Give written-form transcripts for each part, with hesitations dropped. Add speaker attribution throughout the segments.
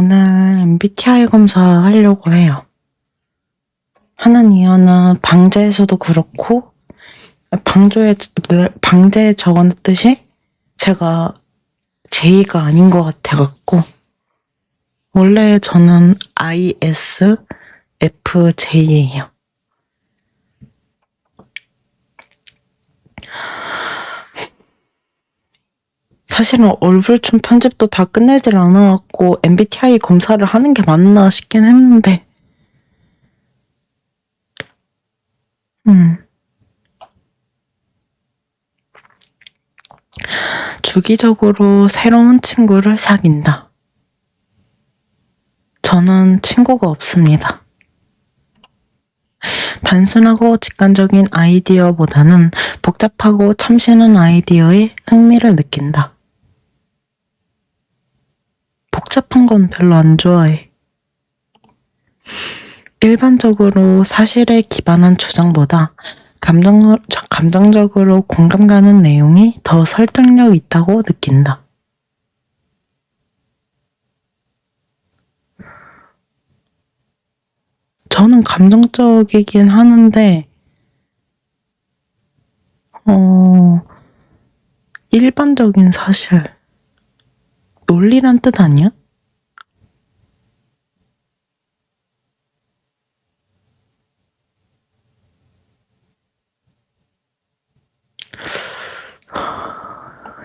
Speaker 1: 오늘 MBTI 검사하려고 해요. 하는 이유는 방제에서도 그렇고, 방제에 적어놨듯이 제가 J가 아닌 것 같아갖고, 원래 저는 ISFJ예요. 사실은 얼굴춤 편집도 다 끝내질 않아갖고 MBTI 검사를 하는 게 맞나 싶긴 했는데 주기적으로 새로운 친구를 사귄다. 저는 친구가 없습니다. 단순하고 직관적인 아이디어보다는 복잡하고 참신한 아이디어에 흥미를 느낀다. 복잡한 건 별로 안 좋아해. 일반적으로 사실에 기반한 주장보다 감정적으로 공감 가는 내용이 더 설득력 있다고 느낀다. 저는 감정적이긴 하는데, 일반적인 사실, 논리란 뜻 아니야?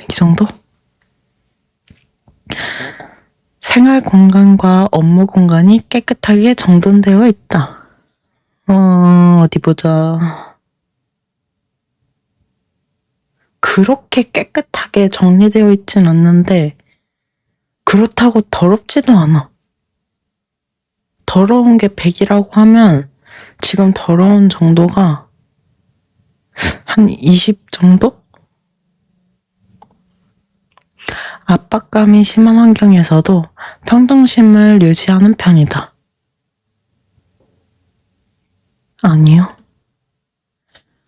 Speaker 1: 이 정도? 생활 공간과 업무 공간이 깨끗하게 정돈되어 있다. 어디 보자. 그렇게 깨끗하게 정리되어 있진 않는데, 그렇다고 더럽지도 않아. 더러운 게 100이라고 하면, 지금 더러운 정도가 한 20 정도? 압박감이 심한 환경에서도 평등심을 유지하는 편이다. 아니요.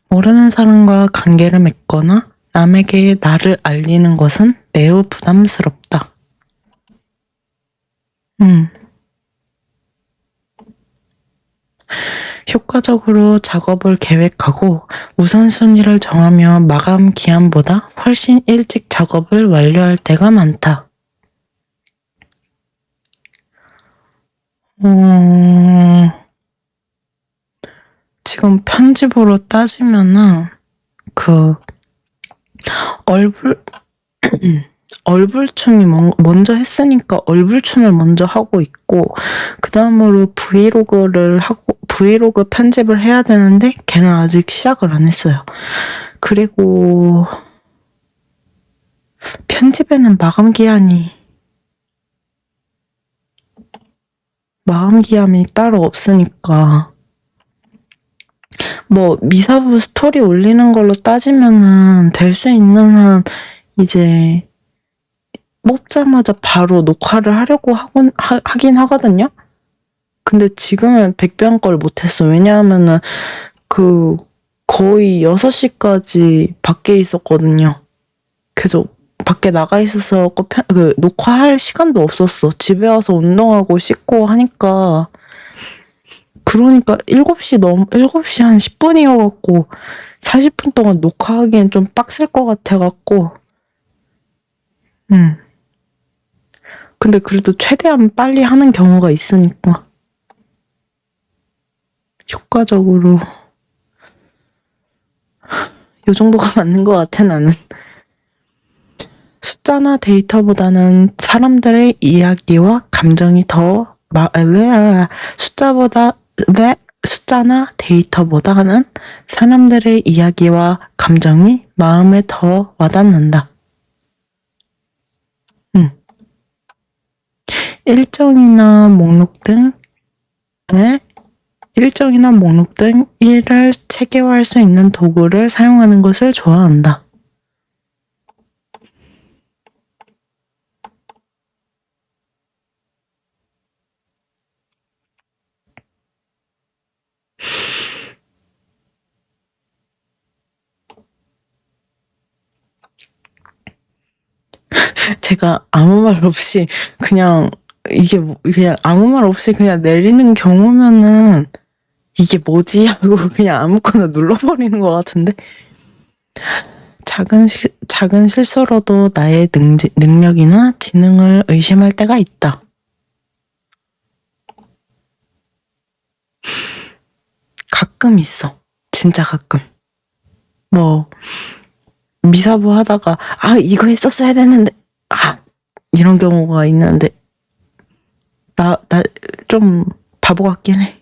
Speaker 1: 모르는 사람과 관계를 맺거나 남에게 나를 알리는 것은 매우 부담스럽다. 효과적으로 작업을 계획하고 우선순위를 정하며 마감 기한보다 훨씬 일찍 작업을 완료할 때가 많다. 지금 편집으로 따지면은 얼굴춤이 먼저 했으니까 얼굴춤을 먼저 하고 있고, 그 다음으로 브이로그 편집을 해야 되는데 걔는 아직 시작을 안 했어요. 그리고 편집에는 마감 기한이 따로 없으니까, 뭐 미사부 스토리 올리는 걸로 따지면은 될 수 있는 한 이제 뽑자마자 바로 녹화를 하려고 하긴 하거든요. 근데 지금은 백병 걸 못했어. 왜냐하면은 거의 6시까지 밖에 있었거든요. 계속 밖에 나가 있어서 녹화할 시간도 없었어. 집에 와서 운동하고 씻고 하니까. 그러니까 7시 한 10분이어갖고 40분 동안 녹화하기엔 좀 빡셀 것 같아갖고. 근데 그래도 최대한 빨리 하는 경우가 있으니까. 효과적으로 요 정도가 맞는 것 같아, 나는. 숫자나 데이터보다는 사람들의 이야기와 감정이 숫자나 데이터보다는 사람들의 이야기와 감정이 마음에 더 와닿는다. 일정이나 목록 등 일을 체계화할 수 있는 도구를 사용하는 것을 좋아한다. 제가 아무 말 없이 그냥 이게 그냥 아무 말 없이 그냥 내리는 경우면은 이게 뭐지? 하고 그냥 아무거나 눌러버리는 것 같은데 작은 실수로도 나의 능력이나 지능을 의심할 때가 있다. 가끔 있어. 진짜 가끔. 뭐 미사부 하다가 이거 했었어야 되는데 이런 경우가 있는데 나 좀 바보 같긴 해.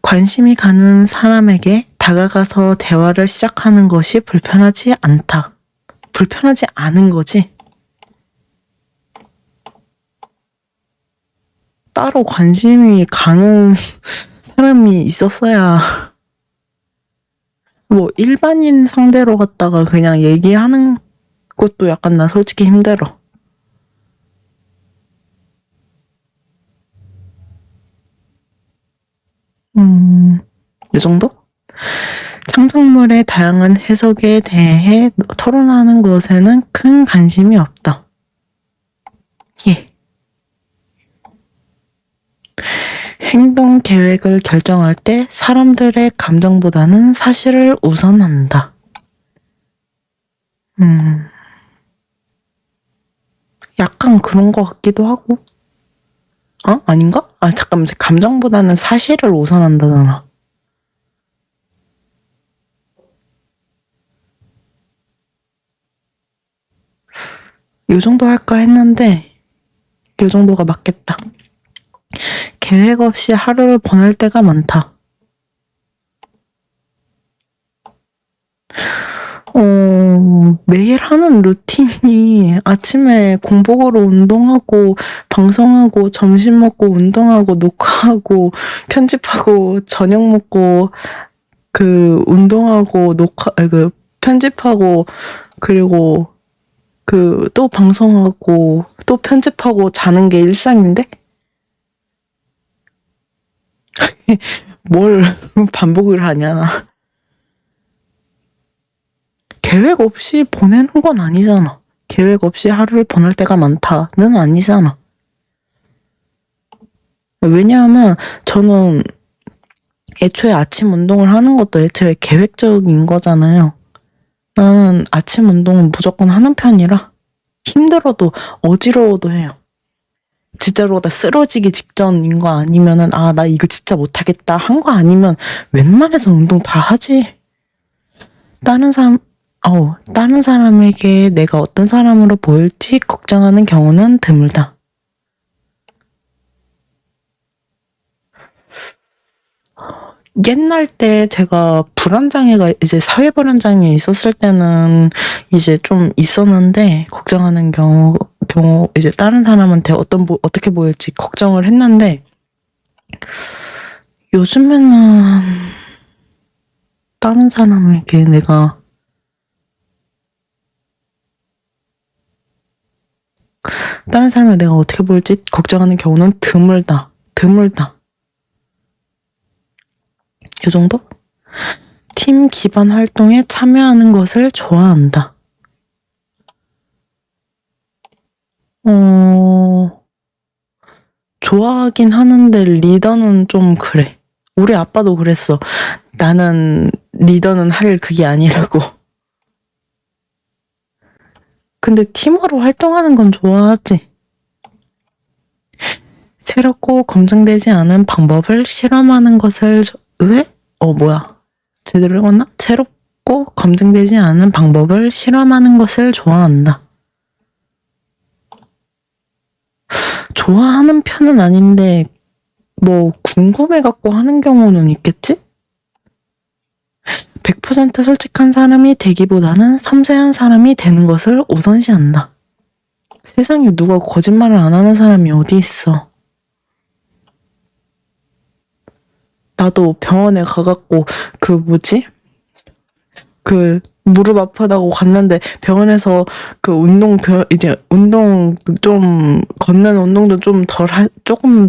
Speaker 1: 관심이 가는 사람에게 다가가서 대화를 시작하는 것이 불편하지 않다. 불편하지 않은 거지. 따로 관심이 가는 사람이 있었어야 뭐 일반인 상대로 갔다가 그냥 얘기하는 것도 약간 나 솔직히 힘들어. 이 정도? 창작물의 다양한 해석에 대해 토론하는 것에는 큰 관심이 없다. 예. 행동 계획을 결정할 때 사람들의 감정보다는 사실을 우선한다. 약간 그런 것 같기도 하고. 아닌가? 잠깐만. 감정보다는 사실을 우선한다잖아. 요 정도 할까 했는데 요 정도가 맞겠다. 계획 없이 하루를 보낼 때가 많다. 매일 하는 루틴이 아침에 공복으로 운동하고 방송하고 점심 먹고 운동하고 녹화하고 편집하고 저녁 먹고 운동하고 편집하고 그리고 또 방송하고 또 편집하고 자는 게 일상인데? 뭘 반복을 하냐. 계획 없이 보내는 건 아니잖아. 계획 없이 하루를 보낼 때가 많다는 아니잖아. 왜냐하면 저는 애초에 아침 운동을 하는 것도 애초에 계획적인 거잖아요. 나는 아침 운동은 무조건 하는 편이라 힘들어도 어지러워도 해요. 진짜로 나 쓰러지기 직전인 거 아니면은 나 이거 진짜 못하겠다 한 거 아니면 웬만해서 운동 다 하지. 다른 사람에게 내가 어떤 사람으로 보일지 걱정하는 경우는 드물다. 옛날 때 제가 불안장애가 이제 사회불안장애 있었을 때는 이제 좀 있었는데 걱정하는 경우 이제 다른 사람한테 어떻게 보일지 걱정을 했는데 요즘에는 다른 사람에게 내가 어떻게 보일지 걱정하는 경우는 드물다. 이 정도? 팀 기반 활동에 참여하는 것을 좋아한다. 좋아하긴 하는데 리더는 좀 그래. 우리 아빠도 그랬어. 나는 리더는 할 그게 아니라고. 근데 팀으로 활동하는 건 좋아하지. 새롭고 검증되지 않은 방법을 실험하는 것을 왜? 제대로 읽었나? 새롭고 검증되지 않은 방법을 실험하는 것을 좋아한다. 좋아하는 편은 아닌데 뭐 궁금해갖고 하는 경우는 있겠지? 100% 솔직한 사람이 되기보다는 섬세한 사람이 되는 것을 우선시한다. 세상에 누가 거짓말을 안 하는 사람이 어디 있어. 나도 병원에 가갖고 무릎 아프다고 갔는데 병원에서 운동 좀 걷는 운동도 좀 조금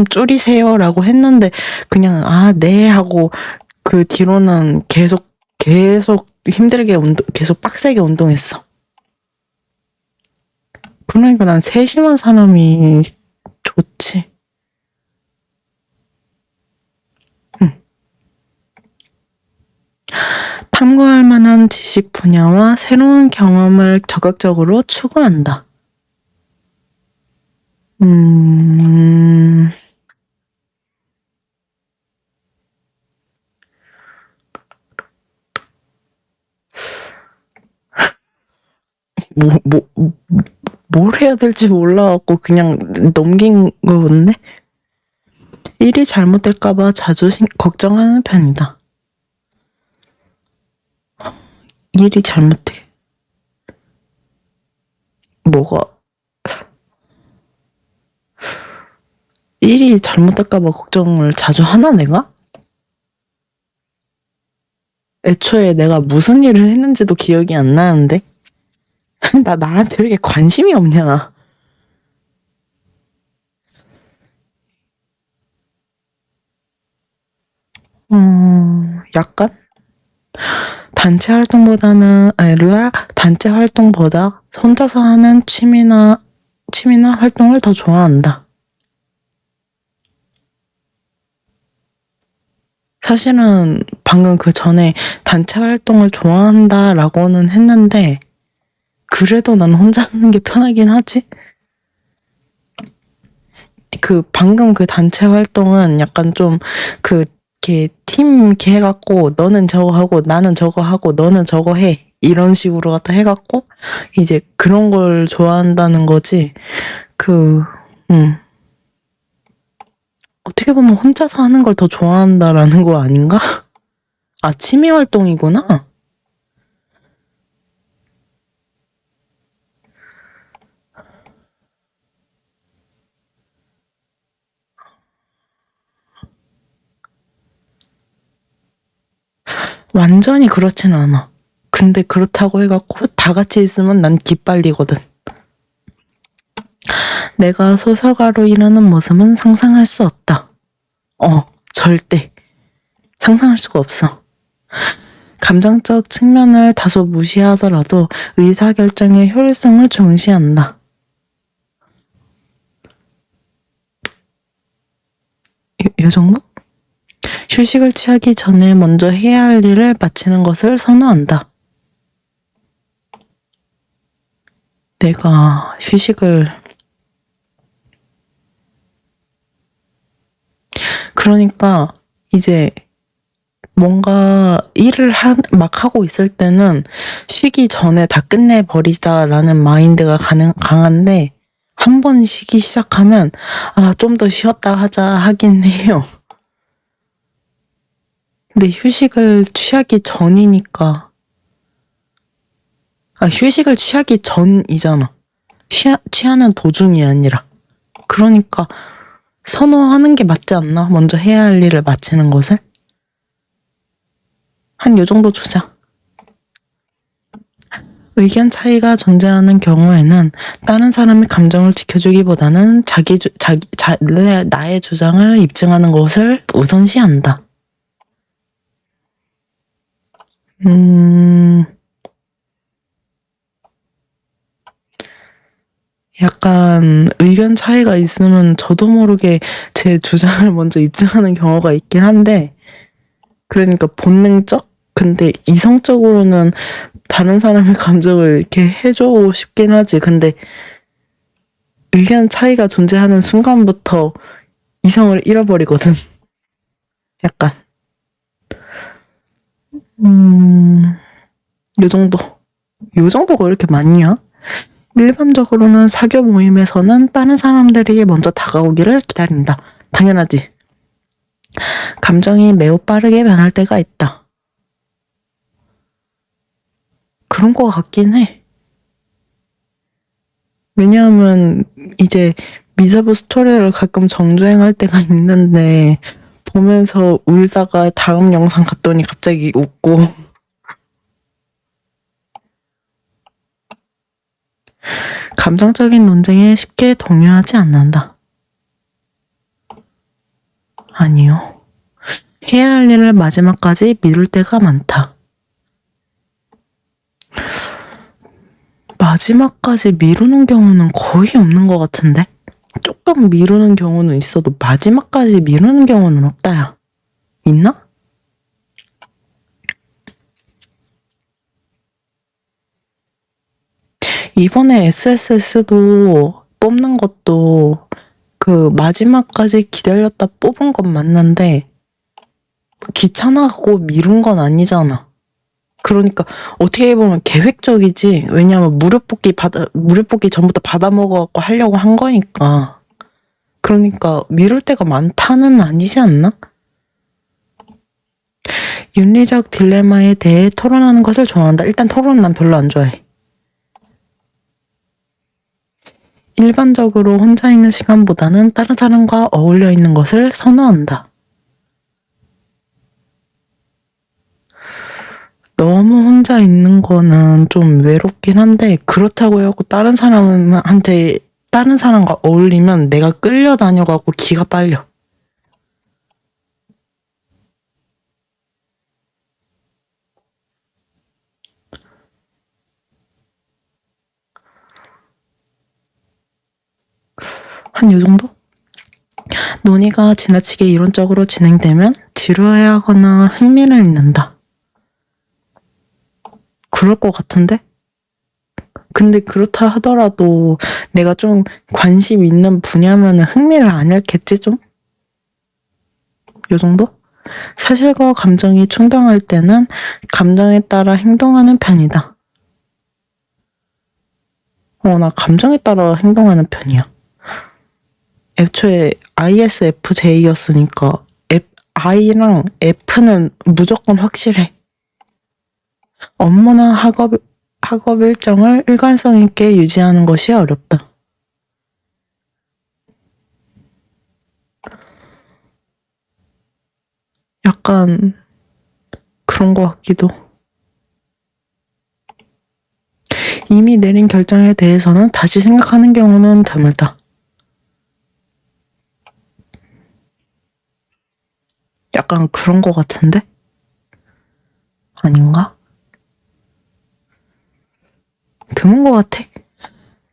Speaker 1: 줄이세요라고 했는데 그냥 네 하고 그 뒤로는 계속 힘들게 계속 빡세게 운동했어. 그러니까 난 세심한 사람이 좋지. 응. 탐구할 만한 지식 분야와 새로운 경험을 적극적으로 추구한다. 음, 뭐, 뭘 해야 될지 몰라갖고 그냥 넘긴 거였네? 일이 잘못될까봐 자주 걱정하는 편이다. 일이 잘못돼. 뭐가, 일이 잘못될까봐 걱정을 자주 하나, 내가? 애초에 내가 무슨 일을 했는지도 기억이 안 나는데? 나한테 왜 이렇게 관심이 없냐, 나. 약간? 단체 활동보다 혼자서 하는 취미나 활동을 더 좋아한다. 사실은 방금 그 전에 단체 활동을 좋아한다라고는 했는데, 그래도 난 혼자 하는 게 편하긴 하지? 방금 그 단체 활동은 약간 좀, 이렇게 팀 이렇게 해갖고, 너는 저거 하고, 나는 저거 하고, 너는 저거 해. 이런 식으로 갖다 해갖고, 이제 그런 걸 좋아한다는 거지. 그, 음. 어떻게 보면 혼자서 하는 걸 더 좋아한다라는 거 아닌가? 아, 취미 활동이구나? 완전히 그렇진 않아. 근데 그렇다고 해갖고 다 같이 있으면 난 기빨리거든. 내가 소설가로 일하는 모습은 상상할 수 없다. 절대. 상상할 수가 없어. 감정적 측면을 다소 무시하더라도 의사결정의 효율성을 중시한다. 요 정도? 휴식을 취하기 전에 먼저 해야 할 일을 마치는 것을 선호한다. 내가 휴식을 그러니까 이제 뭔가 일을 막 하고 있을 때는 쉬기 전에 다 끝내버리자라는 마인드가 강한데 한 번 쉬기 시작하면 좀 더 쉬었다 하자 하긴 해요. 근데 휴식을 취하기 전이니까 휴식을 취하기 전이잖아. 취하는 도중이 아니라. 그러니까 선호하는 게 맞지 않나? 먼저 해야 할 일을 마치는 것을? 한 요 정도 주자. 의견 차이가 존재하는 경우에는 다른 사람의 감정을 지켜주기보다는 나의 주장을 입증하는 것을 우선시한다. 약간 의견 차이가 있으면 저도 모르게 제 주장을 먼저 입증하는 경우가 있긴 한데, 그러니까 본능적? 근데 이성적으로는 다른 사람의 감정을 이렇게 해주고 싶긴 하지. 근데 의견 차이가 존재하는 순간부터 이성을 잃어버리거든. 약간. 요 정도. 요 정도가 이렇게 많냐? 일반적으로는 사교 모임에서는 다른 사람들이 먼저 다가오기를 기다린다. 당연하지. 감정이 매우 빠르게 변할 때가 있다. 그런 거 같긴 해. 왜냐하면 이제 미사부 스토리를 가끔 정주행할 때가 있는데 보면서 울다가 다음 영상 갔더니 갑자기 웃고 감정적인 논쟁에 쉽게 동요하지 않는다. 아니요. 해야 할 일을 마지막까지 미룰 때가 많다. 마지막까지 미루는 경우는 거의 없는 것 같은데? 조금 미루는 경우는 있어도 마지막까지 미루는 경우는 없다, 야. 있나? 이번에 SSS도 뽑는 것도 그 마지막까지 기다렸다 뽑은 건 맞는데 귀찮아하고 미룬 건 아니잖아. 그러니까 어떻게 보면 계획적이지. 왜냐면 무료 뽑기 전부터 받아 먹어갖고 하려고 한 거니까. 그러니까 미룰 때가 많다는 아니지 않나? 윤리적 딜레마에 대해 토론하는 것을 좋아한다. 일단 토론은 난 별로 안 좋아해. 일반적으로 혼자 있는 시간보다는 다른 사람과 어울려 있는 것을 선호한다. 너무 혼자 있는 거는 좀 외롭긴 한데 그렇다고 해갖고 다른 사람과 어울리면 내가 끌려다녀갖고 기가 빨려. 한 요 정도? 논의가 지나치게 이론적으로 진행되면 지루해하거나 흥미를 잃는다. 그럴 것 같은데? 근데 그렇다 하더라도 내가 좀 관심 있는 분야면은 흥미를 안 잃겠지 좀? 요 정도? 사실과 감정이 충돌할 때는 감정에 따라 행동하는 편이다. 나 감정에 따라 행동하는 편이야. 애초에 ISFJ였으니까 I랑 F는 무조건 확실해. 업무나 학업 일정을 일관성 있게 유지하는 것이 어렵다. 약간 그런 것 같기도. 이미 내린 결정에 대해서는 다시 생각하는 경우는 드물다. 약간 그런 것 같은데? 아닌가? 드문 것 같아.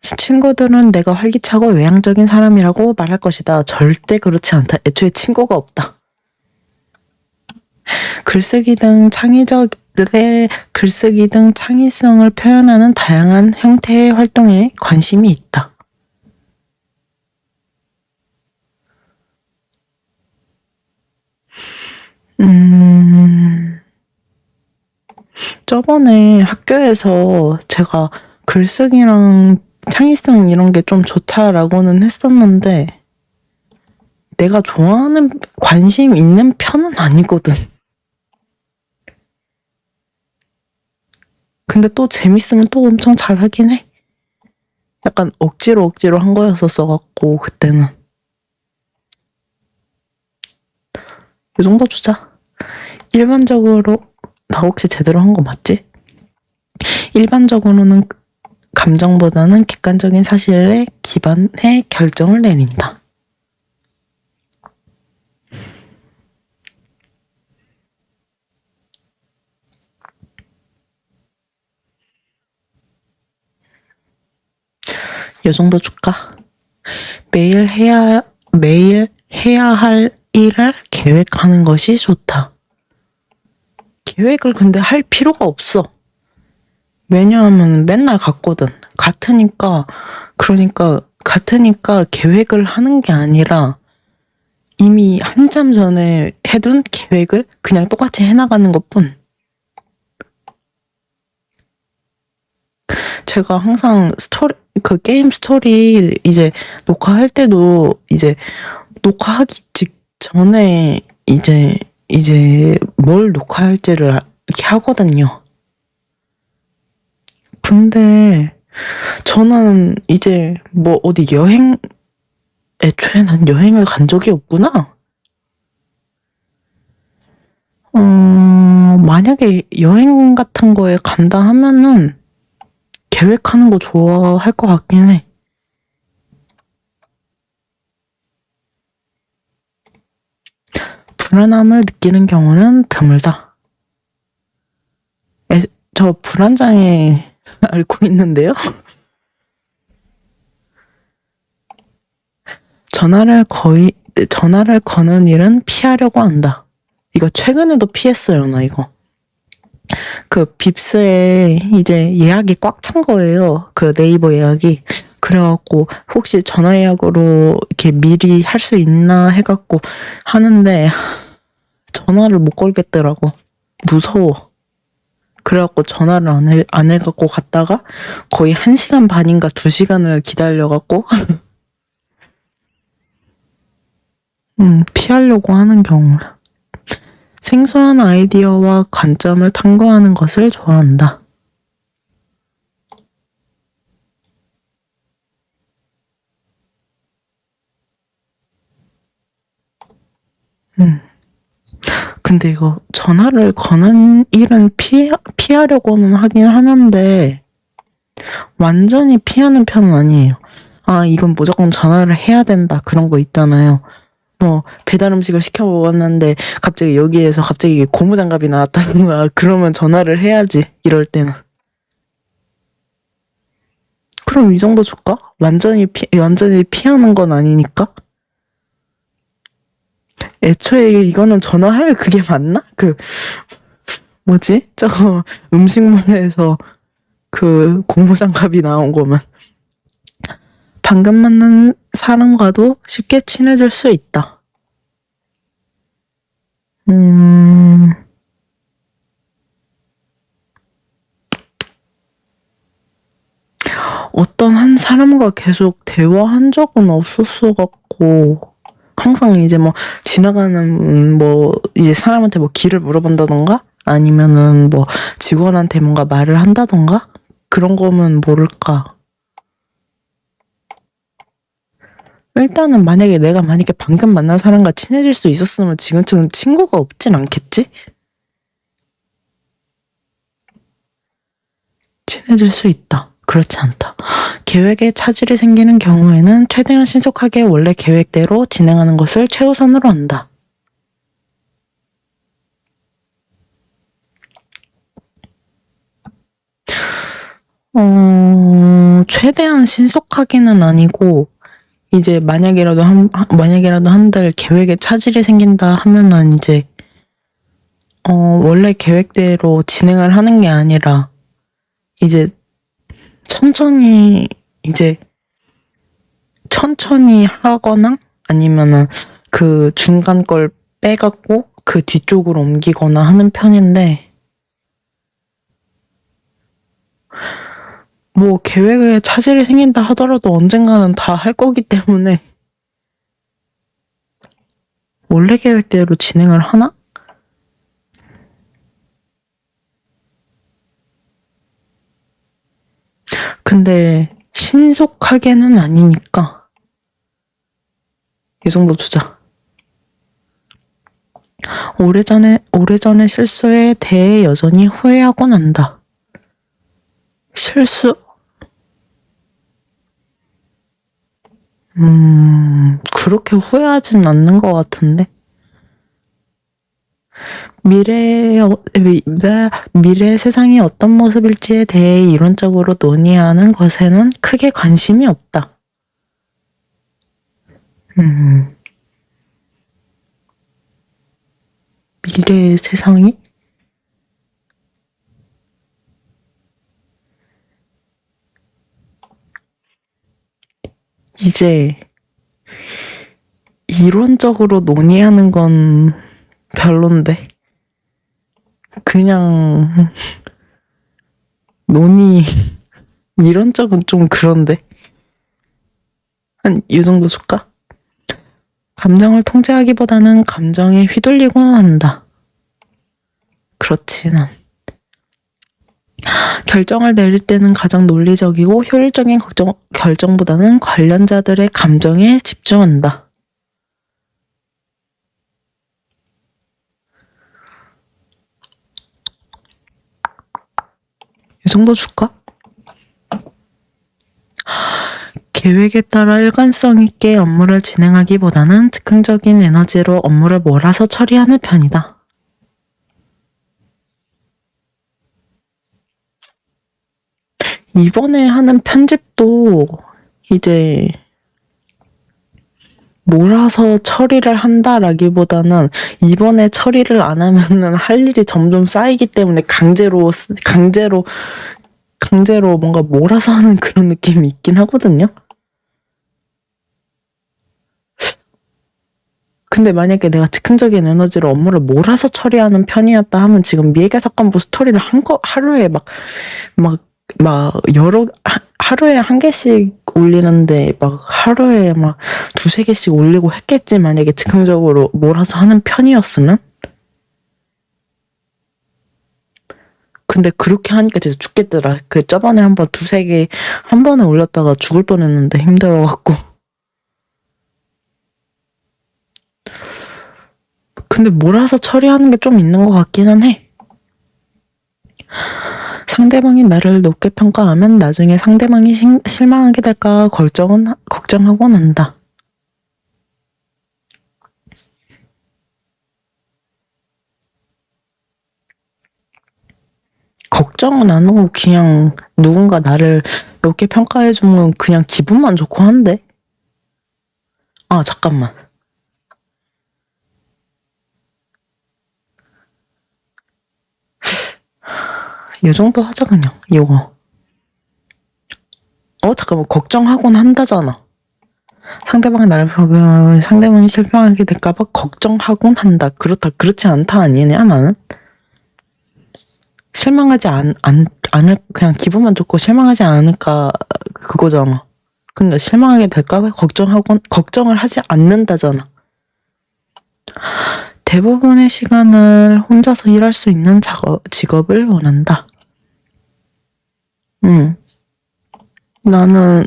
Speaker 1: 친구들은 내가 활기차고 외향적인 사람이라고 말할 것이다. 절대 그렇지 않다. 애초에 친구가 없다. 글쓰기 등 창의성을 표현하는 다양한 형태의 활동에 관심이 있다. 저번에 학교에서 제가 글쓰기랑 창의성 이런 게 좀 좋다라고는 했었는데 내가 좋아하는 관심 있는 편은 아니거든. 근데 또 재밌으면 또 엄청 잘하긴 해. 약간 억지로 한 거였었어갖고 그때는. 이 정도 주자. 일반적으로 나 혹시 제대로 한 거 맞지? 일반적으로는 감정보다는 객관적인 사실에 기반해 결정을 내린다. 요 정도 줄까? 매일 해야 할 일을 계획하는 것이 좋다. 계획을 근데 할 필요가 없어. 왜냐하면 맨날 같거든. 같으니까 계획을 하는 게 아니라 이미 한참 전에 해둔 계획을 그냥 똑같이 해나가는 것뿐. 제가 항상 게임 스토리 이제 녹화할 때도 이제 녹화하기 직전에 이제 뭘 녹화할지를 이렇게 하거든요. 근데 저는 이제 뭐 어디 애초에 난 여행을 간 적이 없구나. 만약에 여행 같은 거에 간다 하면은 계획하는 거 좋아할 것 같긴 해. 불안함을 느끼는 경우는 드물다. 저 불안장애 앓고 있는데요? 전화를 거는 일은 피하려고 한다. 이거 최근에도 피했어요, 나 이거. 그 빕스에 이제 예약이 꽉 찬 거예요. 그 네이버 예약이. 그래갖고 혹시 전화 예약으로 이렇게 미리 할 수 있나 해갖고 하는데 전화를 못 걸겠더라고. 무서워. 그래갖고 전화를 안 해갖고 갔다가 거의 1시간 반인가 2시간을 기다려갖고 피하려고 하는 경우야. 생소한 아이디어와 관점을 탐구하는 것을 좋아한다. 근데 이거 전화를 거는 일은 피하려고는 하긴 하는데 완전히 피하는 편은 아니에요. 아, 이건 무조건 전화를 해야 된다. 그런 거 있잖아요. 뭐 배달 음식을 시켜 먹었는데 갑자기 여기에서 갑자기 고무장갑이 나왔다던가 그러면 전화를 해야지. 이럴 때는. 그럼 이 정도 줄까? 완전히 피하는 건 아니니까. 애초에 이거는 전화할 그게 맞나? 뭐지? 저거 음식물에서 그 고무장갑이 나온 거면. 방금 만난 사람과도 쉽게 친해질 수 있다. 어떤 한 사람과 계속 대화한 적은 없었어 갖고 항상 이제 뭐 지나가는 뭐 이제 사람한테 뭐 길을 물어본다던가 아니면은 뭐 직원한테 뭔가 말을 한다던가 그런 거면 모를까. 일단은 내가 만약에 방금 만난 사람과 친해질 수 있었으면 지금쯤은 친구가 없진 않겠지? 친해질 수 있다. 그렇지 않다. 계획에 차질이 생기는 경우에는 최대한 신속하게 원래 계획대로 진행하는 것을 최우선으로 한다. 최대한 신속하게는 아니고 이제 만약이라도 한들 계획에 차질이 생긴다 하면은 이제 원래 계획대로 진행을 하는 게 아니라 이제 천천히 하거나 아니면은 그 중간 걸 빼갖고 그 뒤쪽으로 옮기거나 하는 편인데 뭐 계획에 차질이 생긴다 하더라도 언젠가는 다 할 거기 때문에 원래 계획대로 진행을 하나? 근데 신속하게는 아니니까 이 정도 주자. 오래전의 실수에 대해 여전히 후회하곤 한다. 실수? 그렇게 후회하진 않는 것 같은데. 미래 세상이 어떤 모습일지에 대해 이론적으로 논의하는 것에는 크게 관심이 없다. 미래의 세상이? 이제 이론적으로 논의하는 건 별론데 그냥 이론적은 좀 그런데 한 이 정도 줄까? 감정을 통제하기보다는 감정에 휘둘리고는 한다. 그렇지는. 결정을 내릴 때는 가장 논리적이고 효율적인 결정보다는 관련자들의 감정에 집중한다. 이 정도 줄까? 계획에 따라 일관성 있게 업무를 진행하기보다는 즉흥적인 에너지로 업무를 몰아서 처리하는 편이다. 이번에 하는 편집도 이제 몰아서 처리를 한다라기보다는 이번에 처리를 안 하면은 할 일이 점점 쌓이기 때문에 강제로 뭔가 몰아서 하는 그런 느낌이 있긴 하거든요. 근데 만약에 내가 즉흥적인 에너지로 업무를 몰아서 처리하는 편이었다 하면 지금 미해결석관부 스토리를 하루에 하루에 한 개씩 올리는데 하루에 두세 개씩 올리고 했겠지, 만약에 즉흥적으로 몰아서 하는 편이었으면? 근데 그렇게 하니까 진짜 죽겠더라. 저번에 한번 두세 개 한 번에 올렸다가 죽을 뻔했는데 힘들어갖고. 근데 몰아서 처리하는 게 좀 있는 것 같기는 해. 상대방이 나를 높게 평가하면 나중에 상대방이 실망하게 될까 걱정하곤 한다. 걱정은 안 하고 그냥 누군가 나를 높게 평가해주면 그냥 기분만 좋고 한데? 아, 잠깐만. 이 정도 하자, 그냥, 이거. 잠깐만, 걱정하곤 한다잖아. 상대방이 실망하게 될까봐 걱정하곤 한다. 그렇지 않다 아니냐, 나는? 실망하지 그냥 기분만 좋고 실망하지 않을까, 그거잖아. 근데 실망하게 될까봐 걱정을 하지 않는다잖아. 대부분의 시간을 혼자서 일할 수 있는 직업을 원한다.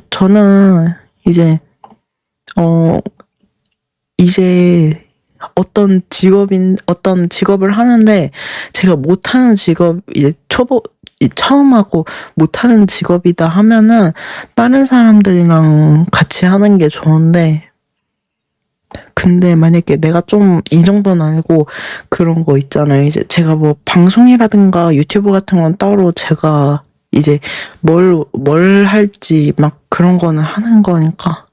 Speaker 1: 저는 이제 어떤 직업을 하는데 제가 못하는 직업, 처음 하고 못하는 직업이다 하면은 다른 사람들이랑 같이 하는 게 좋은데, 근데 만약에 내가 좀 이 정도는 알고 그런 거 있잖아요. 이제 제가 방송이라든가 유튜브 같은 건 따로 제가 이제 뭘 할지 그런 거는 하는 거니까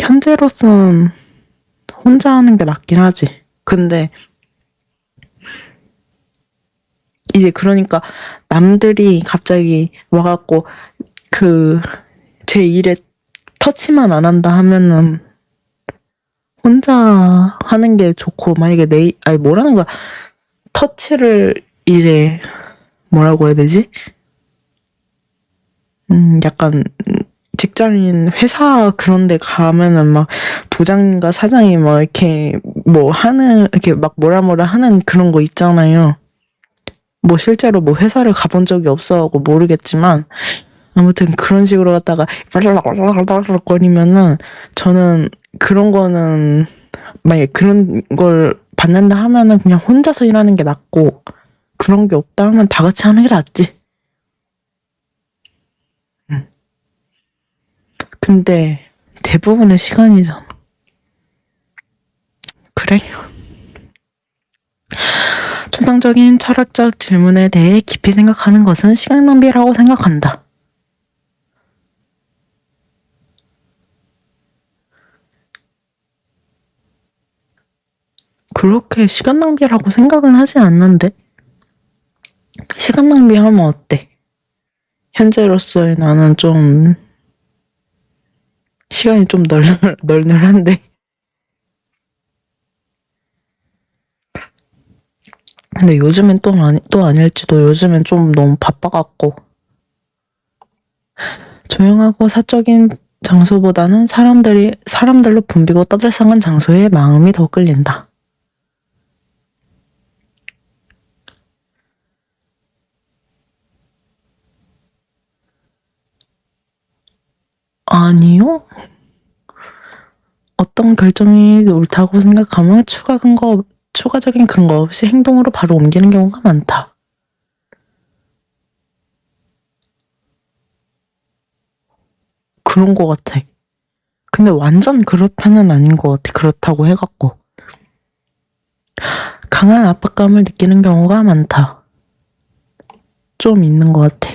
Speaker 1: 현재로선 혼자 하는 게 낫긴 하지. 근데 이제 그러니까 남들이 갑자기 와갖고 제 일에 터치만 안 한다 하면은 혼자 하는 게 좋고, 만약에 뭐라는 거야. 터치를 이제 뭐라고 해야 되지? 약간 직장인 회사 그런 데 가면은 부장님과 사장이 이렇게 이렇게 뭐라 하는 그런 거 있잖아요. 실제로 회사를 가본 적이 없어갖고 모르겠지만, 아무튼 그런 식으로 갖다가 거리면은 저는 그런 거는, 만약에 그런 걸 받는다 하면은 그냥 혼자서 일하는 게 낫고, 그런 게 없다 하면 다 같이 하는 게 낫지. 근데 대부분의 시간이잖아. 그래? 추상적인 철학적 질문에 대해 깊이 생각하는 것은 시간 낭비라고 생각한다. 그렇게 시간 낭비라고 생각은 하지 않는데? 시간 낭비하면 어때? 현재로서의 나는 좀 시간이 좀 널널한데. 근데 요즘엔 또 아닐지도. 요즘엔 좀 너무 바빠갖고. 조용하고 사적인 장소보다는 사람들로 붐비고 떠들썩한 장소에 마음이 더 끌린다. 아니요. 어떤 결정이 옳다고 생각하면 추가적인 근거 없이 행동으로 바로 옮기는 경우가 많다. 그런 거 같아. 근데 완전 그렇다는 아닌 것 같아. 그렇다고 해갖고. 강한 압박감을 느끼는 경우가 많다. 좀 있는 것 같아.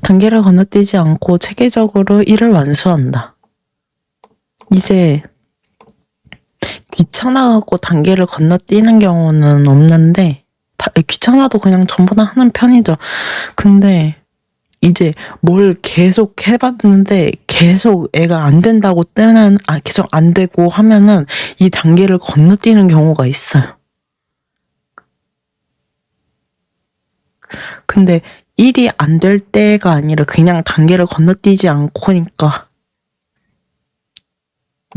Speaker 1: 단계를 건너뛰지 않고 체계적으로 일을 완수한다. 이제 귀찮아갖고 단계를 건너뛰는 경우는 없는데, 귀찮아도 그냥 전부 다 하는 편이죠. 근데 이제 뭘 계속 해봤는데 계속 애가 안 된다고 뜨면, 계속 안 되고 하면은 이 단계를 건너뛰는 경우가 있어요. 근데 일이 안 될 때가 아니라 그냥 단계를 건너뛰지 않고니까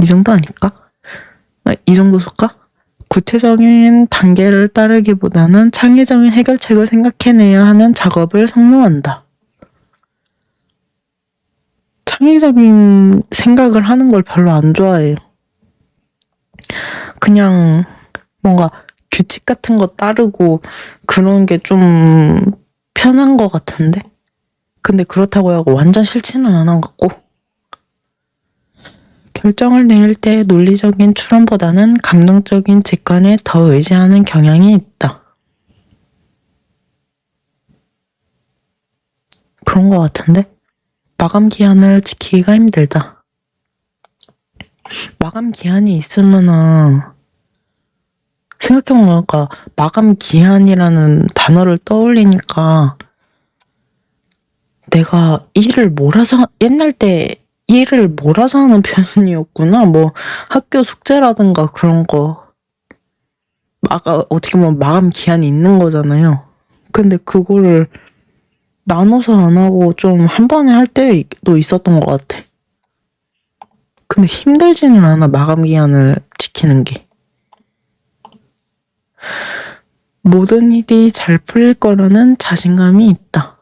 Speaker 1: 이 정도 아닐까? 이 정도 수까? 구체적인 단계를 따르기보다는 창의적인 해결책을 생각해내야 하는 작업을 선호한다. 창의적인 생각을 하는 걸 별로 안 좋아해요. 그냥 뭔가 규칙 같은 거 따르고 그런 게 좀 편한 것 같은데? 근데 그렇다고 하고 완전 싫지는 않아 갖고. 결정을 내릴 때 논리적인 추론보다는 감정적인 직관에 더 의지하는 경향이 있다. 그런 것 같은데? 마감 기한을 지키기가 힘들다. 마감 기한이 있으면은 생각해보니까 마감 기한이라는 단어를 떠올리니까 내가 옛날 때 일을 몰아서 하는 편이었구나. 뭐 학교 숙제라든가 그런 거 어떻게 보면 마감 기한이 있는 거잖아요. 근데 그거를 나눠서 안 하고 좀 한 번에 할 때도 있었던 것 같아. 근데 힘들지는 않아, 마감 기한을 지키는 게. 모든 일이 잘 풀릴 거라는 자신감이 있다.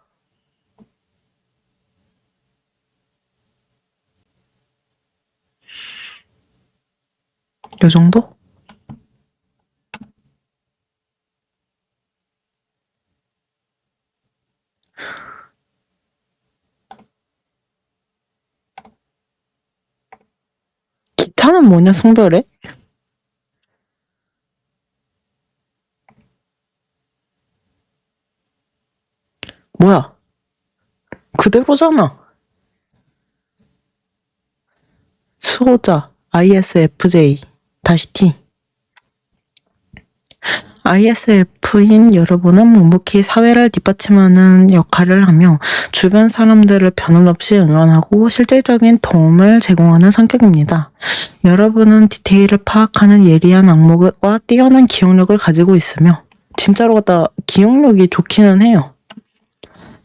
Speaker 1: 요 정도? 기타는 뭐냐, 성별에? 뭐야? 그대로잖아. 수호자 ISFJ -T. ISF인 여러분은 묵묵히 사회를 뒷받침하는 역할을 하며 주변 사람들을 변함 없이 응원하고 실질적인 도움을 제공하는 성격입니다. 여러분은 디테일을 파악하는 예리한 안목과 뛰어난 기억력을 가지고 있으며 진짜로 갖다 기억력이 좋기는 해요.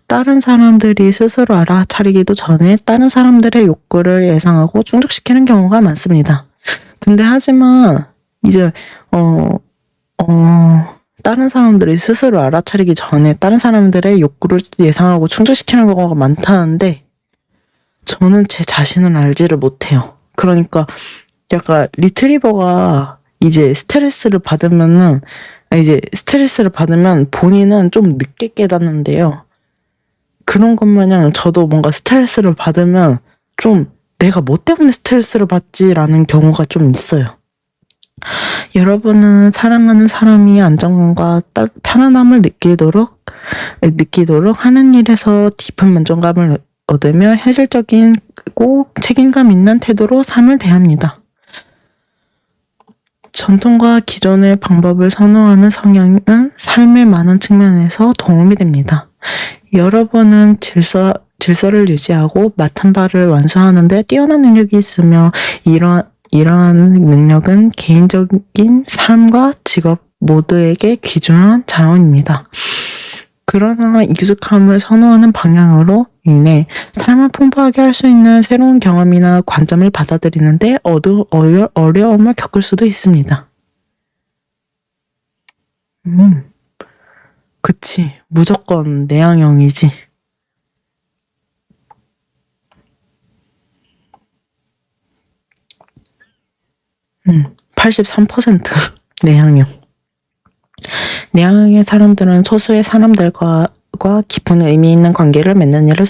Speaker 1: 다른 사람들이 스스로 알아차리기도 전에 다른 사람들의 욕구를 예상하고 충족시키는 경우가 많습니다. 근데 하지만 이제 다른 사람들이 스스로 알아차리기 전에 다른 사람들의 욕구를 예상하고 충족시키는 경우가 많다는데 저는 제 자신을 알지를 못해요. 그러니까 약간 리트리버가 이제 스트레스를 받으면 본인은 좀 늦게 깨닫는데요. 그런 것 마냥 저도 뭔가 스트레스를 받으면 좀 내가 뭐 때문에 스트레스를 받지라는 경우가 좀 있어요. 여러분은 사랑하는 사람이 안정감과 편안함을 느끼도록 하는 일에서 깊은 만족감을 얻으며 현실적이고 책임감 있는 태도로 삶을 대합니다. 전통과 기존의 방법을 선호하는 성향은 삶의 많은 측면에서 도움이 됩니다. 여러분은 질서를 유지하고 맡은 바를 완수하는 데 뛰어난 능력이 있으며 이러한 능력은 개인적인 삶과 직업 모두에게 귀중한 자원입니다. 그러나 익숙함을 선호하는 방향으로 인해 삶을 풍부하게 할 수 있는 새로운 경험이나 관점을 받아들이는데 어려움을 겪을 수도 있습니다. 그치. 무조건 내향형이지. 83% 내향형. 내향형의 사람들은 소수의 사람들과 깊은 의미 있는 관계를 맺는 일을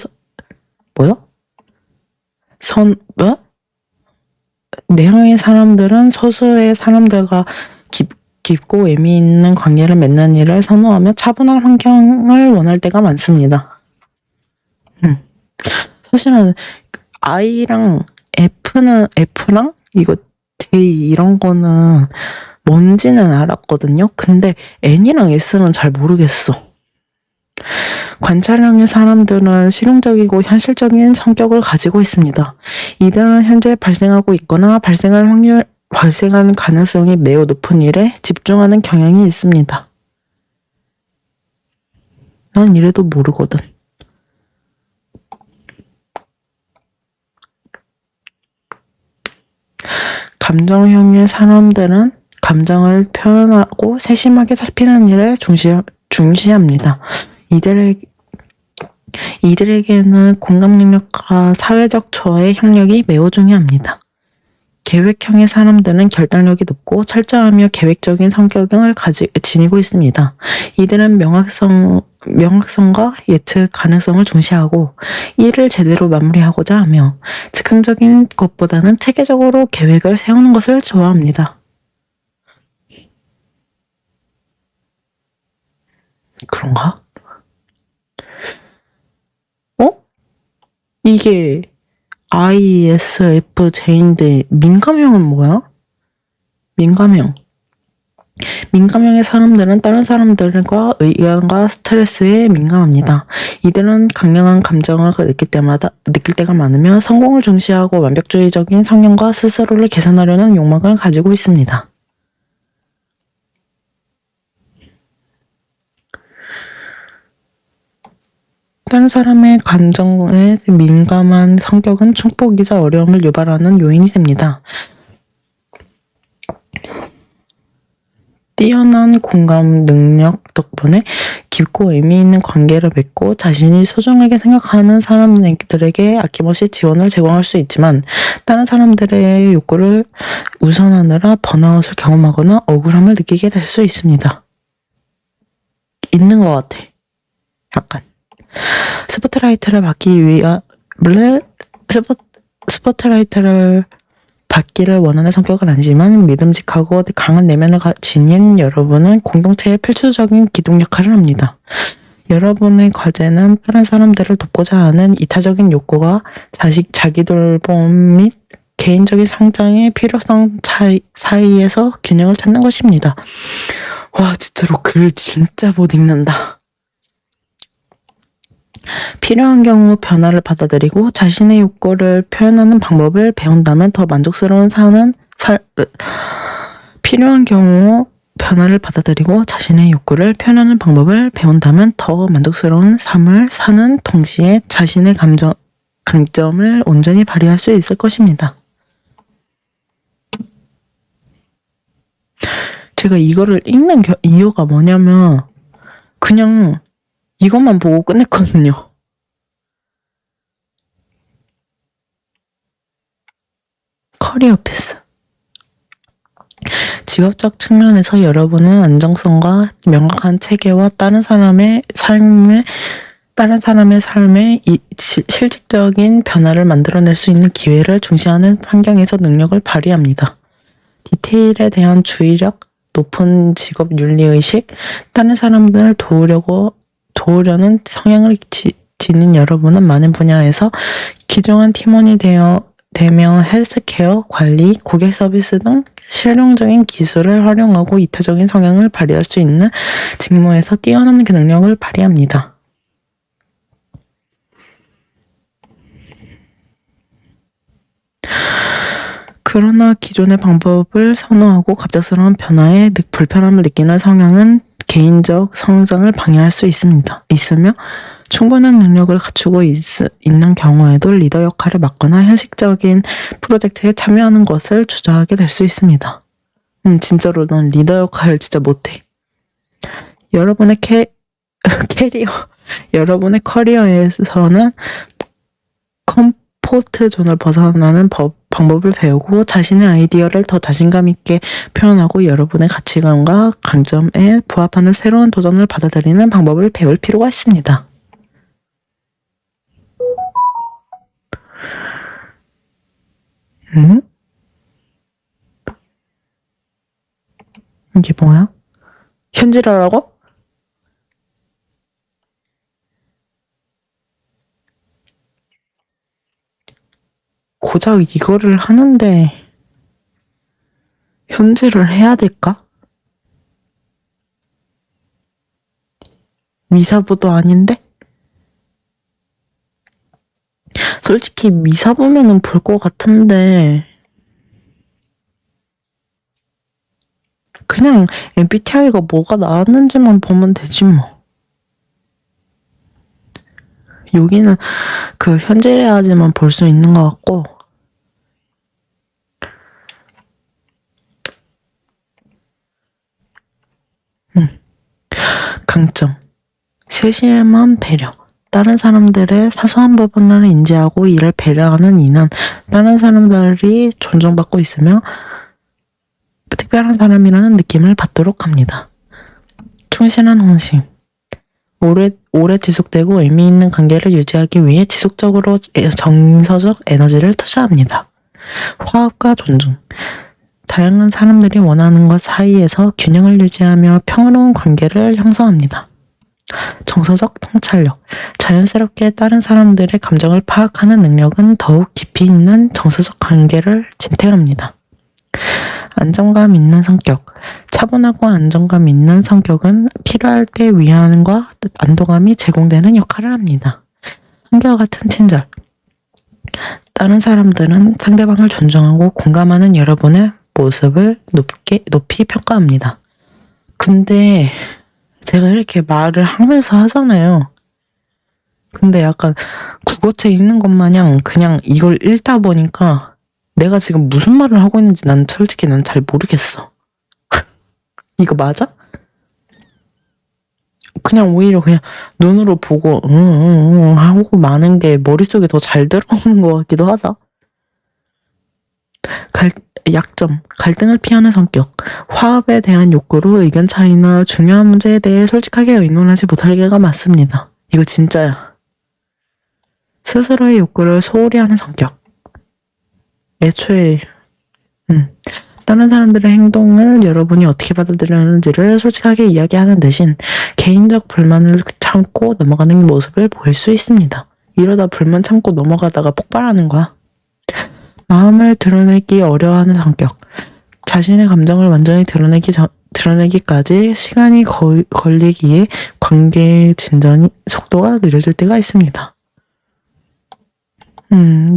Speaker 1: 내향형의 사람들은 소수의 사람들과 깊고 의미 있는 관계를 맺는 일을 선호하며 차분한 환경을 원할 때가 많습니다. 사실은 I랑 F랑 이거 A 이런 거는 뭔지는 알았거든요. 근데 N이랑 S는 잘 모르겠어. 관찰형의 사람들은 실용적이고 현실적인 성격을 가지고 있습니다. 이들은 현재 발생하고 있거나 발생하는 가능성이 매우 높은 일에 집중하는 경향이 있습니다. 난 이래도 모르거든. 감정형의 사람들은 감정을 표현하고 세심하게 살피는 일에 중시합니다. 이들에게는 공감 능력과 사회적 조화의 협력이 매우 중요합니다. 계획형의 사람들은 결단력이 높고 철저하며 계획적인 성격을 지니고 있습니다. 이들은 명확성과 예측 가능성을 중시하고 일을 제대로 마무리하고자 하며 즉흥적인 것보다는 체계적으로 계획을 세우는 것을 좋아합니다. 그런가? 이게 ISFJ인데 민감형은 뭐야? 민감형의 사람들은 다른 사람들과 의견과 스트레스에 민감합니다. 이들은 강력한 감정을 느낄 때가 많으며 성공을 중시하고 완벽주의적인 성향과 스스로를 개선하려는 욕망을 가지고 있습니다. 다른 사람의 감정에 민감한 성격은 축복이자 어려움을 유발하는 요인이 됩니다. 뛰어난 공감 능력 덕분에 깊고 의미 있는 관계를 맺고 자신이 소중하게 생각하는 사람들에게 아낌없이 지원을 제공할 수 있지만 다른 사람들의 욕구를 우선하느라 번아웃을 경험하거나 억울함을 느끼게 될 수 있습니다. 있는 것 같아. 약간. 스포트라이트를 받기를 원하는 성격은 아니지만 믿음직하고 강한 내면을 지닌 여러분은 공동체의 필수적인 기둥 역할을 합니다. 여러분의 과제는 다른 사람들을 돕고자 하는 이타적인 욕구와 자기 돌봄 및 개인적인 성장의 필요성 사이에서 균형을 찾는 것입니다. 와, 진짜로 글 진짜 못 읽는다. 필요한 경우 변화를 받아들이고 자신의 욕구를 표현하는 방법을 배운다면 더 만족스러운 필요한 경우 변화를 받아들이고 자신의 욕구를 표현하는 방법을 배운다면 더 만족스러운 삶을 사는 동시에 자신의 강점을 온전히 발휘할 수 있을 것입니다. 제가 이거를 읽는 이유가 뭐냐면 그냥 이것만 보고 끝냈거든요. 커리어 패스. 직업적 측면에서 여러분은 안정성과 명확한 체계와 다른 사람의 삶에 실질적인 변화를 만들어낼 수 있는 기회를 중시하는 환경에서 능력을 발휘합니다. 디테일에 대한 주의력, 높은 직업 윤리의식, 다른 사람들을 도우려는 성향을 지닌 여러분은 많은 분야에서 귀중한 팀원이 되며 헬스케어, 관리, 고객 서비스 등 실용적인 기술을 활용하고 이타적인 성향을 발휘할 수 있는 직무에서 뛰어난 능력을 발휘합니다. 그러나 기존의 방법을 선호하고 갑작스러운 변화에 불편함을 느끼는 성향은 개인적 성장을 방해할 수 있으며 충분한 능력을 갖추고 있는 경우에도 리더 역할을 맡거나 현실적인 프로젝트에 참여하는 것을 주저하게 될 수 있습니다. 진짜로 난 리더 역할 진짜 못해. 여러분의 여러분의 커리어에서는 컴포트 존을 벗어나는 방법을 배우고 자신의 아이디어를 더 자신감 있게 표현하고 여러분의 가치관과 강점에 부합하는 새로운 도전을 받아들이는 방법을 배울 필요가 있습니다. 이게 뭐야? 현질하라고? 고작 이거를 하는데 현질을 해야 될까? 미사부도 아닌데? 솔직히 미사부면은 볼 것 같은데 그냥 MBTI가 뭐가 나왔는지만 보면 되지 뭐. 여기는 그 현질해야지만 볼 수 있는 것 같고 강점 세심한 배려 다른 사람들의 사소한 부분을 인지하고 이를 배려하는 이는 다른 사람들이 존중받고 있으며 특별한 사람이라는 느낌을 받도록 합니다. 충실한 헌신 오래 지속되고 의미 있는 관계를 유지하기 위해 지속적으로 정서적 에너지를 투자합니다. 화합과 존중 다양한 사람들이 원하는 것 사이에서 균형을 유지하며 평화로운 관계를 형성합니다. 정서적 통찰력 자연스럽게 다른 사람들의 감정을 파악하는 능력은 더욱 깊이 있는 정서적 관계를 진퇴합니다. 안정감 있는 성격 차분하고 안정감 있는 성격은 필요할 때 위안과 안도감이 제공되는 역할을 합니다. 한결같은 친절 다른 사람들은 상대방을 존중하고 공감하는 여러분의 모습을 높이 평가합니다. 근데 제가 이렇게 말을 하면서 하잖아요. 근데 약간 국어책 읽는 것 마냥 그냥 이걸 읽다 보니까 내가 지금 무슨 말을 하고 있는지 난 솔직히 난 잘 모르겠어. 이거 맞아? 그냥 오히려 그냥 눈으로 보고 응 하고 마는 게 머릿속에 더 잘 들어오는 것 같기도 하다. 약점, 갈등을 피하는 성격, 화합에 대한 욕구로 의견 차이나 중요한 문제에 대해 솔직하게 의논하지 못할 때가 많습니다. 이거 진짜야. 스스로의 욕구를 소홀히 하는 성격. 애초에 다른 사람들의 행동을 여러분이 어떻게 받아들이는지를 솔직하게 이야기하는 대신 개인적 불만을 참고 넘어가는 모습을 보일 수 있습니다. 이러다 불만 참고 넘어가다가 폭발하는 거야. 마음을 드러내기 어려워하는 성격. 자신의 감정을 완전히 드러내기까지 시간이 걸리기에 관계 진전 속도가 느려질 때가 있습니다.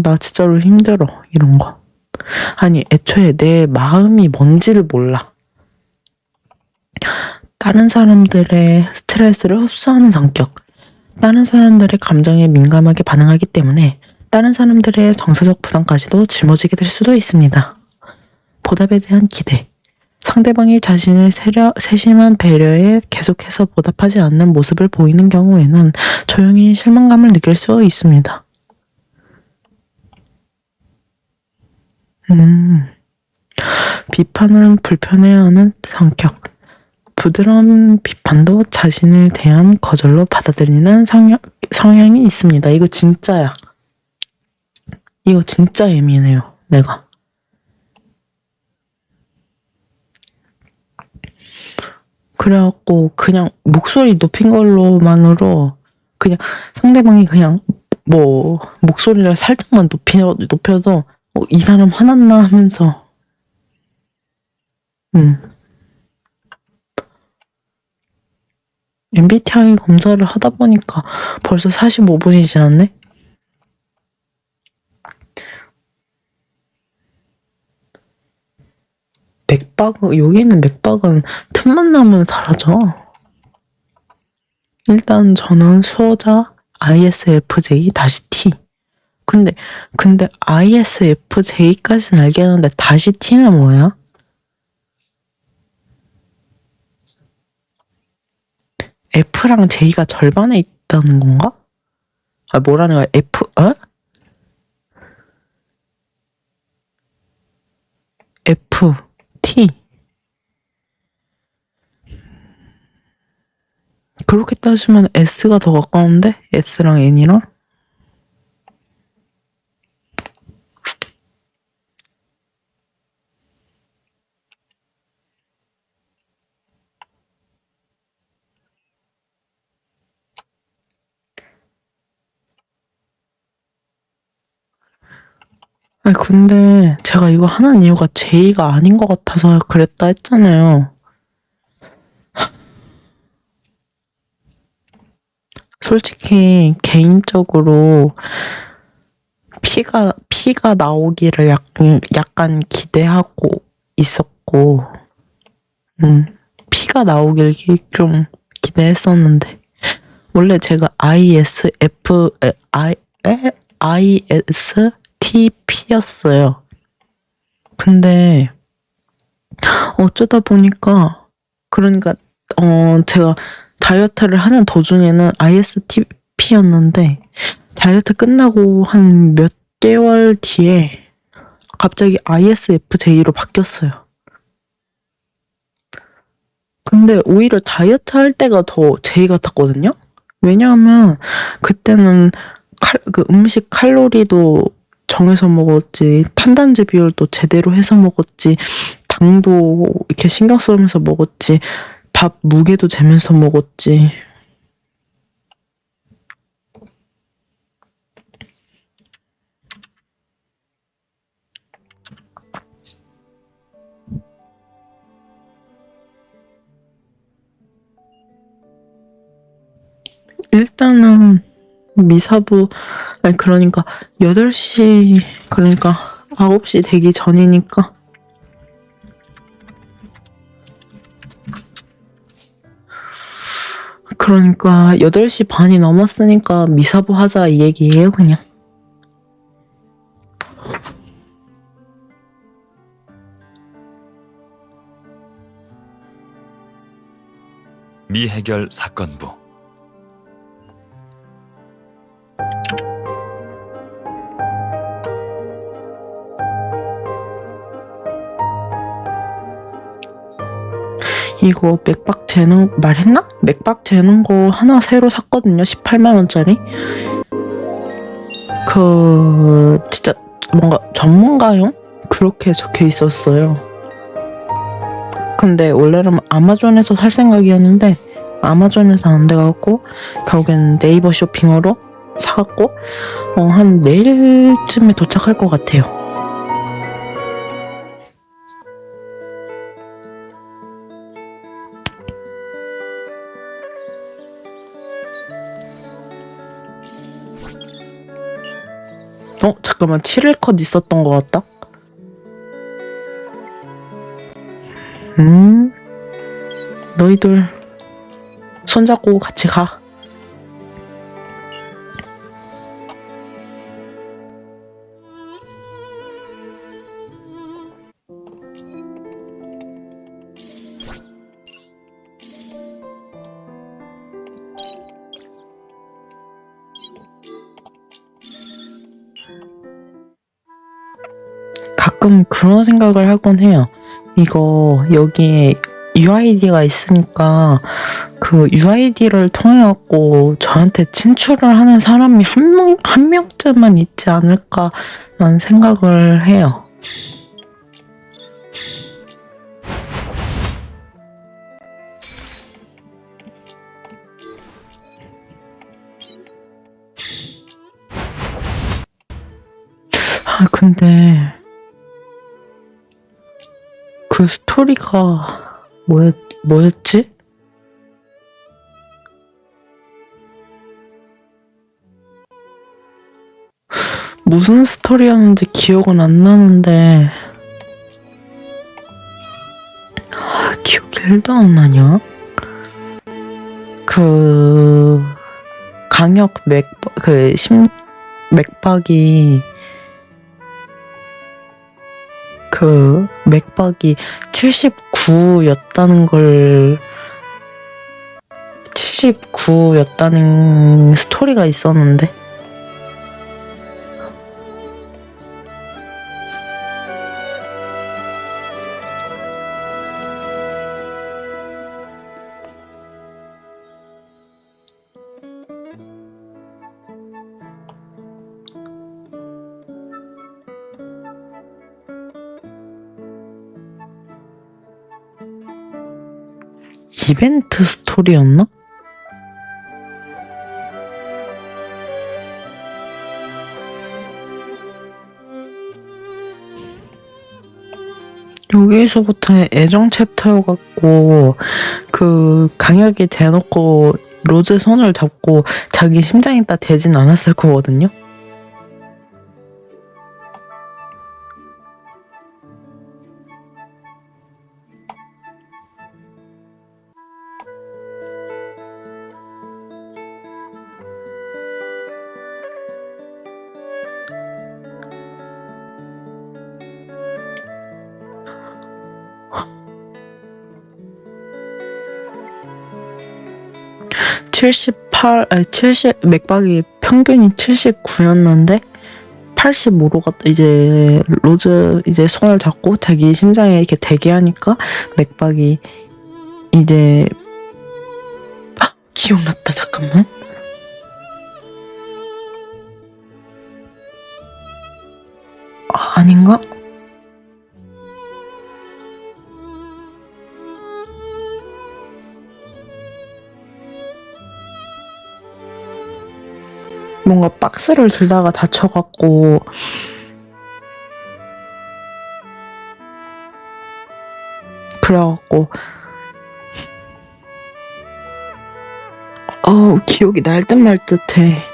Speaker 1: 나 진짜로 힘들어, 이런 거. 아니, 애초에 내 마음이 뭔지를 몰라. 다른 사람들의 스트레스를 흡수하는 성격. 다른 사람들의 감정에 민감하게 반응하기 때문에 다른 사람들의 정서적 부담까지도 짊어지게 될 수도 있습니다. 보답에 대한 기대. 상대방이 자신의 세심한 배려에 계속해서 보답하지 않는 모습을 보이는 경우에는 조용히 실망감을 느낄 수 있습니다. 비판을 불편해하는 성격. 부드러운 비판도 자신에 대한 거절로 받아들이는 성향이 있습니다. 이거 진짜야. 이거 진짜 예민해요, 내가. 그래갖고 그냥 목소리 높인 걸로만으로 그냥 상대방이 그냥 뭐 목소리를 살짝만 높여도 이 사람 화났나 하면서 MBTI 검사를 하다 보니까 벌써 45분이 지났네? 여기 있는 맥박은 틈만 나면 사라져. 일단 저는 수호자 ISFJ-T. 근데 ISFJ까지는 알겠는데 -T는 뭐야? F랑 J가 절반에 있다는 건가? 뭐라는 거야? T. 그렇게 따지면 S가 더 가까운데? S랑 N이랑? 아니, 근데 제가 이거 하는 이유가 제의가 아닌 것 같아서 그랬다 했잖아요. 솔직히 개인적으로 피가 나오기를 약간 기대하고 있었고, 피가 나오길 좀 기대했었는데, 원래 제가 ISTP였어요. 근데 어쩌다 보니까, 그러니까 제가 다이어트를 하는 도중에는 ISTP였는데 다이어트 끝나고 한 몇 개월 뒤에 갑자기 ISFJ로 바뀌었어요. 근데 오히려 다이어트 할 때가 더 J 같았거든요? 왜냐하면 그때는 그 음식 칼로리도 정해서 먹었지, 탄단지 비율도 제대로 해서 먹었지, 당도 이렇게 신경 쓰면서 먹었지, 밥 무게도 재면서 먹었지. 일단은 미사부, 아니 그러니까 8시, 그러니까 9시 되기 전이니까 그러니까 8시 반이 넘었으니까 미사부 하자 이 얘기예요, 그냥.
Speaker 2: 미해결 사건부.
Speaker 1: 이거 맥박 재는 말했나? 맥박 재는 거 하나 새로 샀거든요. 18만 원짜리. 진짜 뭔가 전문가용 그렇게 적혀 있었어요. 근데 원래는 아마존에서 살 생각이었는데 아마존에서 안 돼갖고 결국엔 네이버 쇼핑으로 사갖고 한 내일쯤에 도착할 것 같아요. 잠깐만, 7일 컷 있었던 것 같다. 너희들 손잡고 같이 가. 가끔 그런 생각을 하곤 해요. 이거 여기에 UID가 있으니까 그 UID를 통해 갖고 저한테 친출을 하는 사람이 한 명쯤은 있지 않을까라는 생각을 해요. 근데 그 스토리가 뭐였지? 무슨 스토리였는지 기억은 안 나는데 기억이 1도 안 나냐? 강력 맥박이 맥박이 79였다는 스토리가 있었는데 이벤트 스토리였나? 여기서부터 애정 챕터여갖고 그 강혁이 대놓고 로즈 손을 잡고 자기 심장에다 대진 않았을 거거든요. 맥박이 평균이 79였는데 85로 갔다. 이제 로즈 이제 손을 잡고 자기 심장에 이렇게 대게 하니까 맥박이 이제 기억났다. 잠깐만. 아닌가? 뭔가 박스를 들다가 다쳐갖고 그래갖고 기억이 날 듯 말 듯해.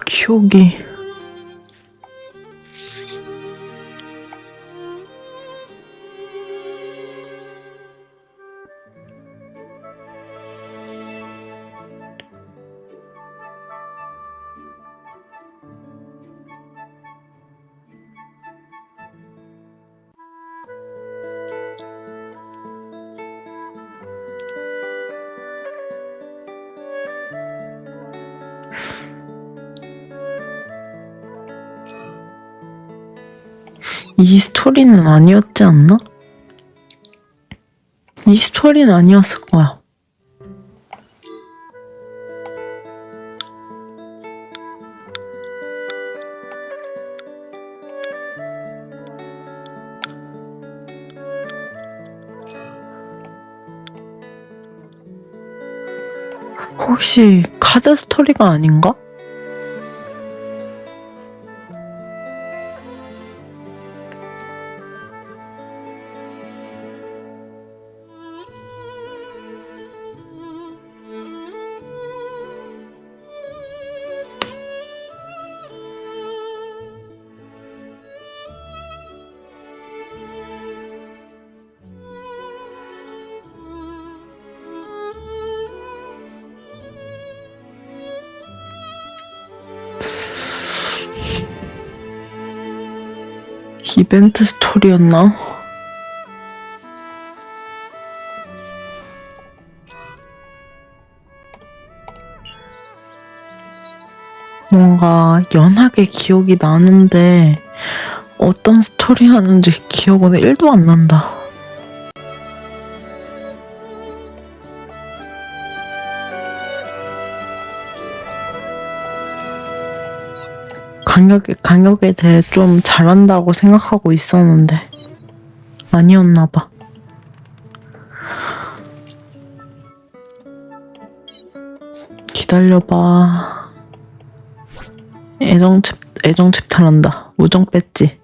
Speaker 1: 기억이. 이 스토리는 아니었지 않나? 이 스토리는 아니었을 거야. 혹시 카드 스토리가 아닌가? 이벤트 스토리였나? 뭔가 연하게 기억이 나는데 어떤 스토리 하는지 기억은 1도 안 난다. 강혁에 대해 좀 잘한다고 생각하고 있었는데 아니었나봐. 기다려봐. 애정 챕터란다. 우정 뺐지.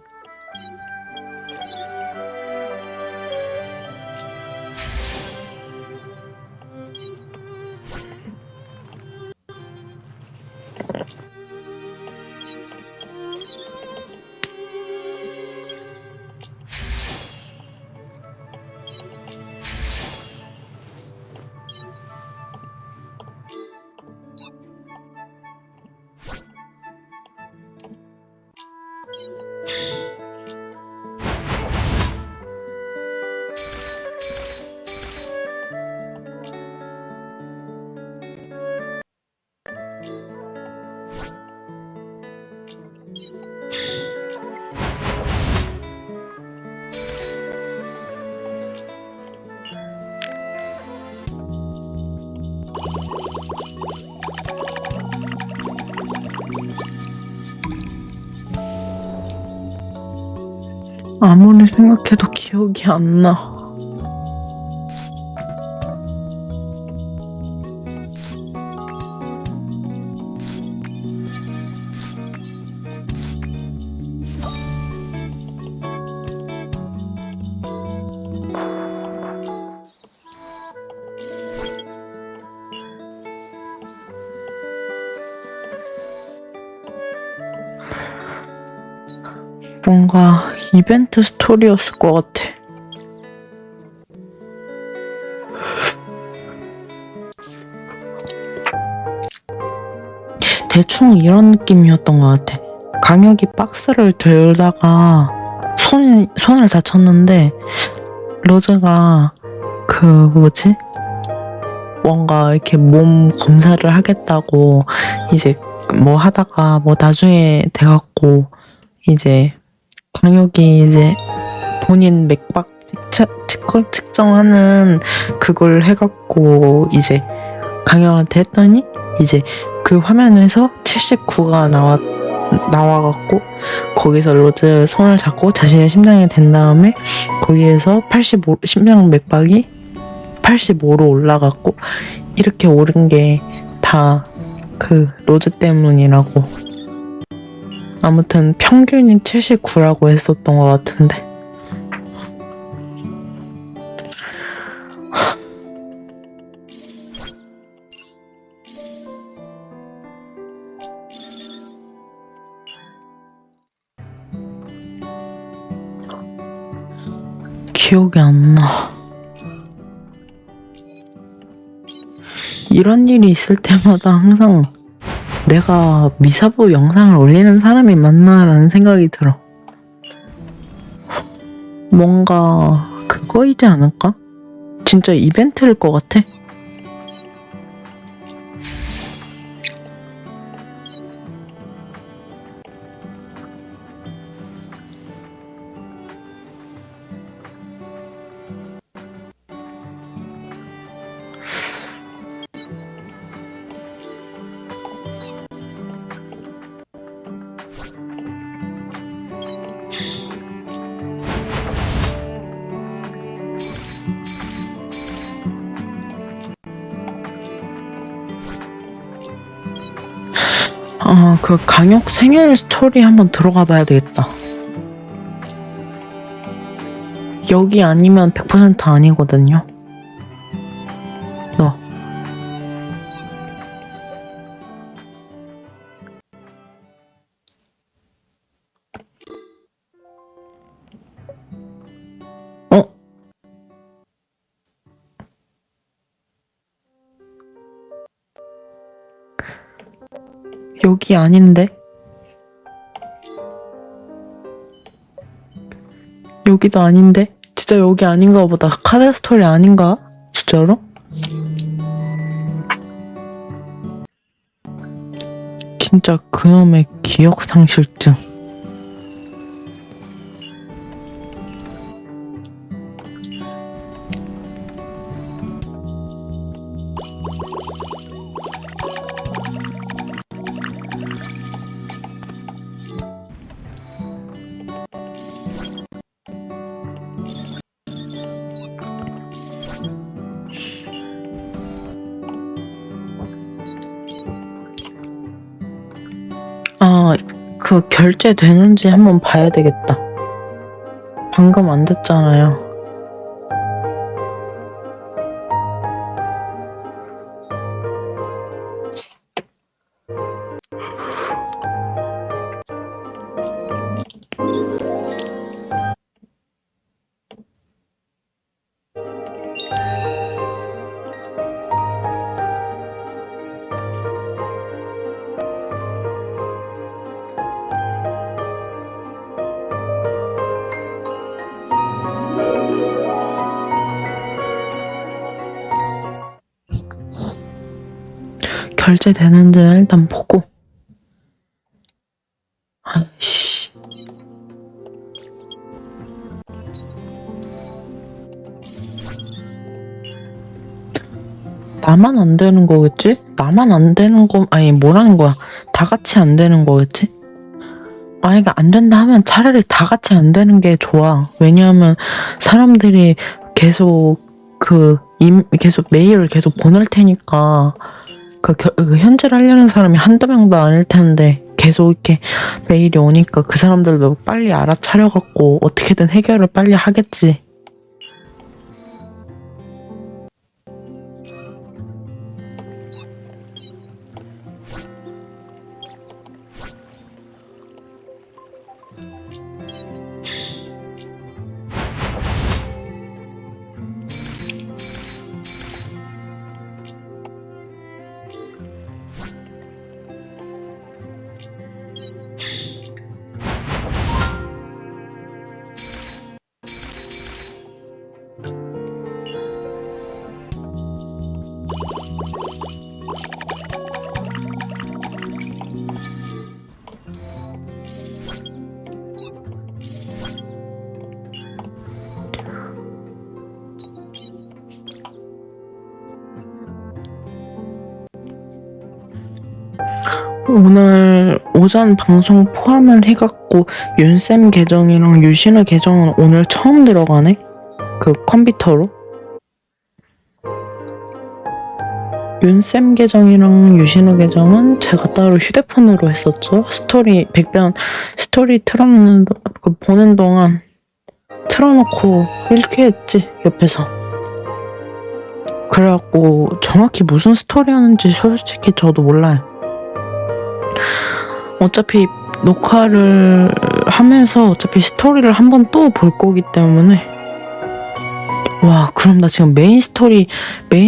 Speaker 1: 아무리 생각해도 기억이 안 나. 뭔가 이벤트 스토리였을 것 같아. 대충 이런 느낌이었던 것 같아. 강혁이 박스를 들다가 손을 다쳤는데 로즈가 뭔가 이렇게 몸 검사를 하겠다고 이제 뭐 하다가 뭐 나중에 돼갖고 이제 강혁이 이제 본인 맥박 측정하는 그걸 해갖고 이제 강혁한테 했더니 이제 그 화면에서 79가 나와갖고 거기서 로즈 손을 잡고 자신의 심장에 댄 다음에 거기에서 심장 맥박이 85로 올라갔고 이렇게 오른 게 다 로즈 때문이라고. 아무튼 평균이 79라고 했었던 것 같은데. 기억이 안 나. 이런 일이 있을 때마다 항상 내가 미사부 영상을 올리는 사람이 맞나라는 생각이 들어. 뭔가 그거이지 않을까? 진짜 이벤트일 것 같아. 강혁 생일 스토리 한번 들어가 봐야 되겠다. 여기 아니면 100% 아니거든요. 너. 여기 아닌데? 여기도 아닌데? 진짜 여기 아닌가 보다. 카드 스토리 아닌가? 진짜로? 진짜 그놈의 기억상실증. 결제되는지 한번 봐야 되겠다. 방금 안 됐잖아요. 결제되는지는 일단 보고. 아이씨. 나만 안 되는 거겠지? 나만 안 되는 거, 아니, 뭐라는 거야. 다 같이 안 되는 거겠지? 만약에 안 된다 하면 차라리 다 같이 안 되는 게 좋아. 왜냐하면 사람들이 계속 계속 메일을 계속 보낼 테니까 그 현질 하려는 사람이 한두 명도 아닐 텐데 계속 이렇게 메일이 오니까 그 사람들도 빨리 알아차려갖고 어떻게든 해결을 빨리 하겠지. 오늘 오전 방송 포함을 해갖고 윤쌤 계정이랑 유신우 계정은 오늘 처음 들어가네? 그 컴퓨터로? 윤쌤 계정이랑 유신우 계정은 제가 따로 휴대폰으로 했었죠. 백변 스토리 보는 동안 틀어놓고 이렇게 했지, 옆에서. 그래갖고 정확히 무슨 스토리였는지 솔직히 저도 몰라요. 어차피 녹화를 하면서 어차피 스토리를 한번 또 볼 거기 때문에. 와, 그럼 나 지금 메인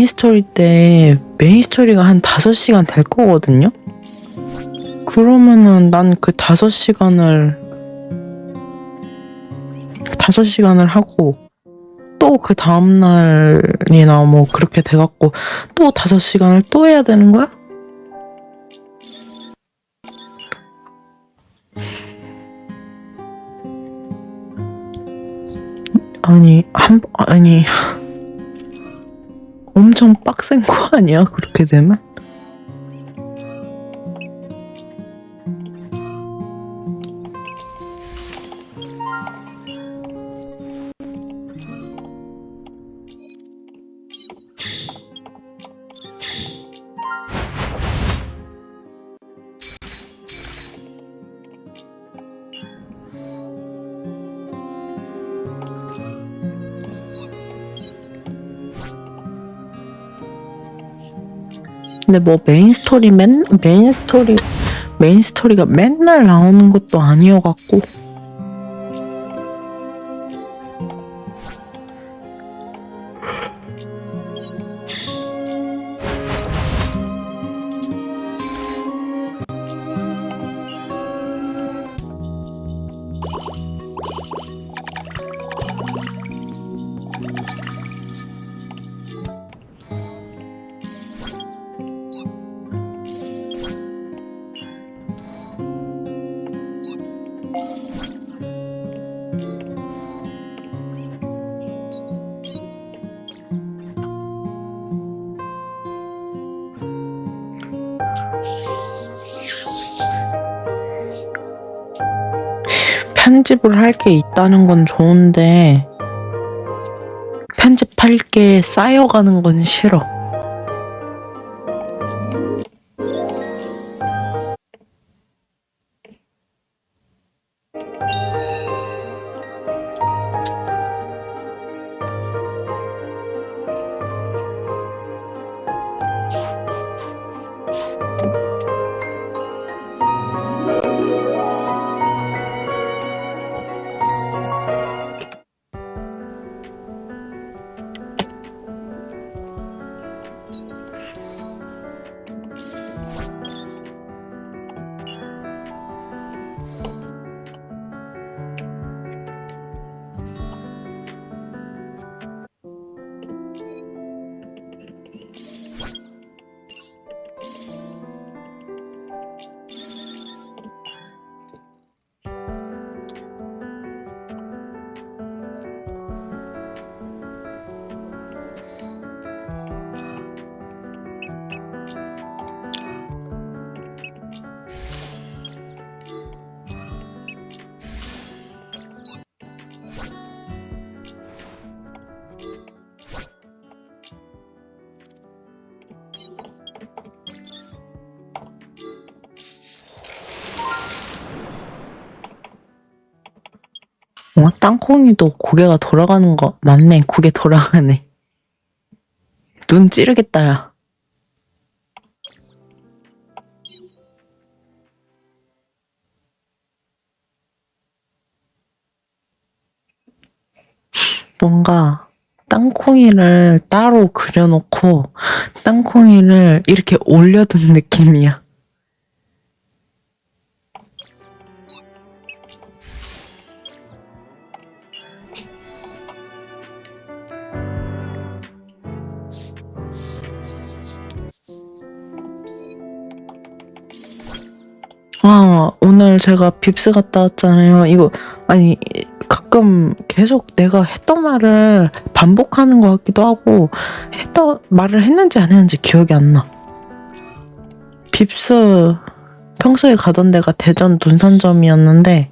Speaker 1: 스토리가 한 5시간 될 거거든요? 그러면은 난 그 5시간을 하고 또 그 다음날이나 뭐 그렇게 돼갖고 또 5시간을 또 해야 되는 거야? 아니, 엄청 빡센 거 아니야, 그렇게 되면? 근데 뭐 메인 스토리가 맨날 나오는 것도 아니어갖고. 편집을 할 게 있다는 건 좋은데 편집할 게 쌓여가는 건 싫어. 땅콩이도 고개가 돌아가는 거 맞네. 고개 돌아가네. 눈 찌르겠다, 야. 뭔가 땅콩이를 따로 그려놓고 땅콩이를 이렇게 올려둔 느낌이야. 오늘 제가 빕스 갔다 왔잖아요. 이거, 아니, 가끔 계속 내가 했던 말을 반복하는 것 같기도 하고, 말을 했는지 안 했는지 기억이 안 나. 빕스 평소에 가던 데가 대전 눈산점이었는데,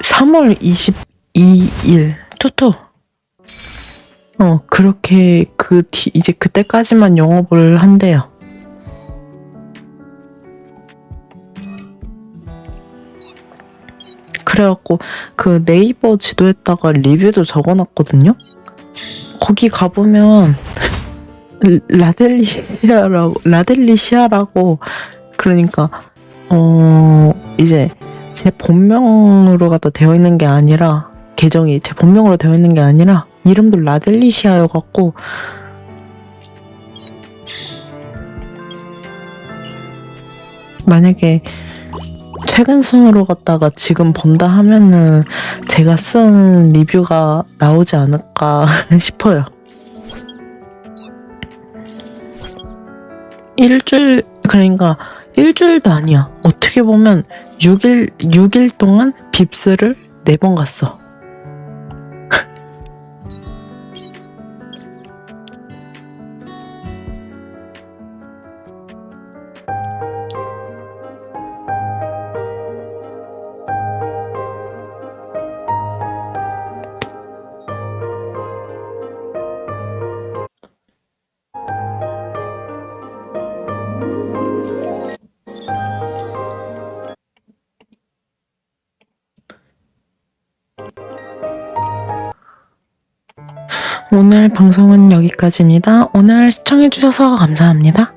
Speaker 1: 3월 22일, 투투. 그렇게 이제 그때까지만 영업을 한대요. 그래갖고 그 네이버 지도에다가 리뷰도 적어놨거든요. 거기 가보면 라델리시아라고 그러니까 이제 제 본명으로 갖다 되어 있는 게 아니라 계정이 제 본명으로 되어 있는 게 아니라 이름도 라델리시아여갖고 만약에 최근 순으로 갔다가 지금 본다 하면은 제가 쓴 리뷰가 나오지 않을까 싶어요. 그러니까 일주일도 아니야. 어떻게 보면 6일 동안 빕스를 4번 갔어. 오늘 방송은 여기까지입니다. 오늘 시청해주셔서 감사합니다.